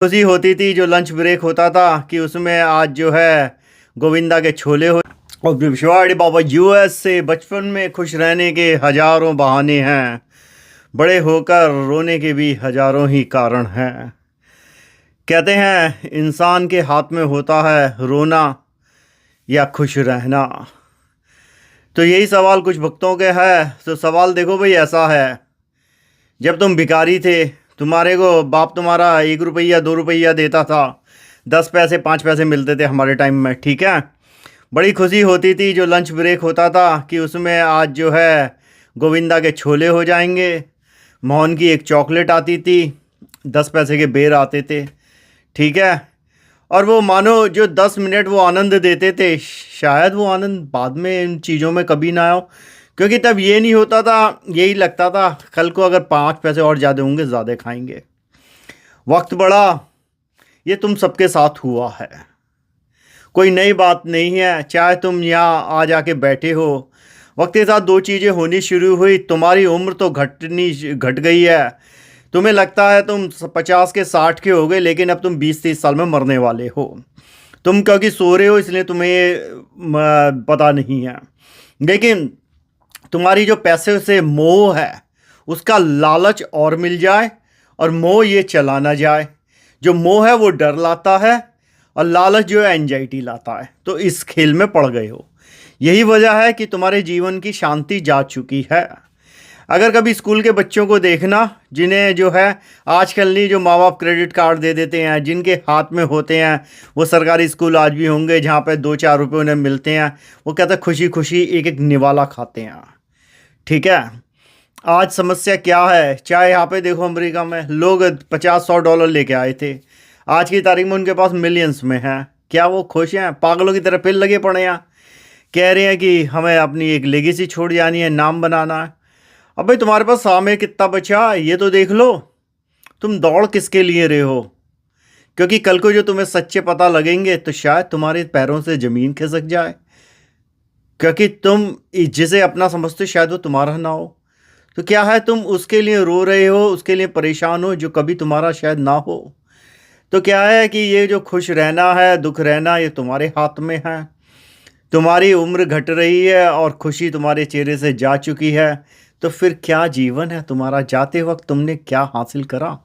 खुशी होती थी जो लंच ब्रेक होता था कि उसमें आज जो है गोविंदा के छोले हो। और विश्वाड़ी बाबा यूएस से बचपन में खुश रहने के हजारों बहाने हैं, बड़े होकर रोने के भी हजारों ही कारण हैं। कहते हैं इंसान के हाथ में होता है रोना या खुश रहना। तो यही सवाल कुछ भक्तों के है। तो सवाल देखो भाई, ऐसा है, जब तुम भिखारी थे, तुम्हारे को बाप तुम्हारा 1 रुपया 2 रुपया देता था, 10 पैसे 5 पैसे मिलते थे हमारे टाइम में, ठीक है। बड़ी खुशी होती थी जो लंच ब्रेक होता था कि उसमें आज जो है गोविंदा के छोले हो जाएंगे, मोहन की एक चॉकलेट आती थी, 10 पैसे के बेर आते थे, ठीक है। और वो मानो जो 10 मिनट वो आनंद देते थे, शायद वो आनंद बाद में इन चीज़ों में कभी ना आओ, क्योंकि तब ये नहीं होता था, यही लगता था कल को अगर 5 पैसे और ज़्यादा होंगे ज़्यादा खाएंगे। वक्त बड़ा, ये तुम सबके साथ हुआ है, कोई नई बात नहीं है। चाहे तुम यहाँ आ जाके बैठे हो, वक्त के साथ दो चीज़ें होनी शुरू हुई। तुम्हारी उम्र तो घट गई है, तुम्हें लगता है तुम 50 के 60 के हो गए, लेकिन अब तुम 20-30 साल में मरने वाले हो। तुम क्योंकि सो रहे हो इसलिए तुम्हें ये पता नहीं है। लेकिन तुम्हारी जो पैसे से मोह है, उसका लालच और मिल जाए और मोह ये चला ना जाए। जो मोह है वो डर लाता है और लालच जो है एंजाइटी लाता है। तो इस खेल में पड़ गए हो। यही वजह है कि तुम्हारे जीवन की शांति जा चुकी है। अगर कभी स्कूल के बच्चों को देखना, जिन्हें जो है आजकल नहीं, जो माँ बाप क्रेडिट कार्ड दे देते हैं, जिनके हाथ में होते हैं, वो सरकारी स्कूल आज भी होंगे जहाँ पे 2-4 रुपये उन्हें मिलते हैं, वो कहते हैं खुशी खुशी एक एक निवाला खाते हैं, ठीक है। आज समस्या क्या है, चाहे यहाँ पे देखो अमेरिका में लोग 50-100 डॉलर लेके आए थे, आज की तारीख में उनके पास मिलियंस में हैं। क्या वो खुश हैं? पागलों की तरह फिर लगे पड़े हैं, कह रहे हैं कि हमें अपनी एक लेगेसी छोड़ जानी है, नाम बनाना है। अब भाई तुम्हारे पास सामने कितना बचा ये तो देख लो। तुम दौड़ किसके लिए रहे हो? क्योंकि कल को जो तुम्हें सच्चे पता लगेंगे तो शायद तुम्हारे पैरों से ज़मीन खिसक जाए, क्योंकि तुम जिसे अपना समझते हो शायद वो तुम्हारा ना हो। तो क्या है, तुम उसके लिए रो रहे हो, उसके लिए परेशान हो जो कभी तुम्हारा शायद ना हो। तो क्या है कि ये जो खुश रहना है, दुख रहना, ये तुम्हारे हाथ में है। तुम्हारी उम्र घट रही है और खुशी तुम्हारे चेहरे से जा चुकी है। तो फिर क्या जीवन है तुम्हारा? जाते वक्त तुमने क्या हासिल करा?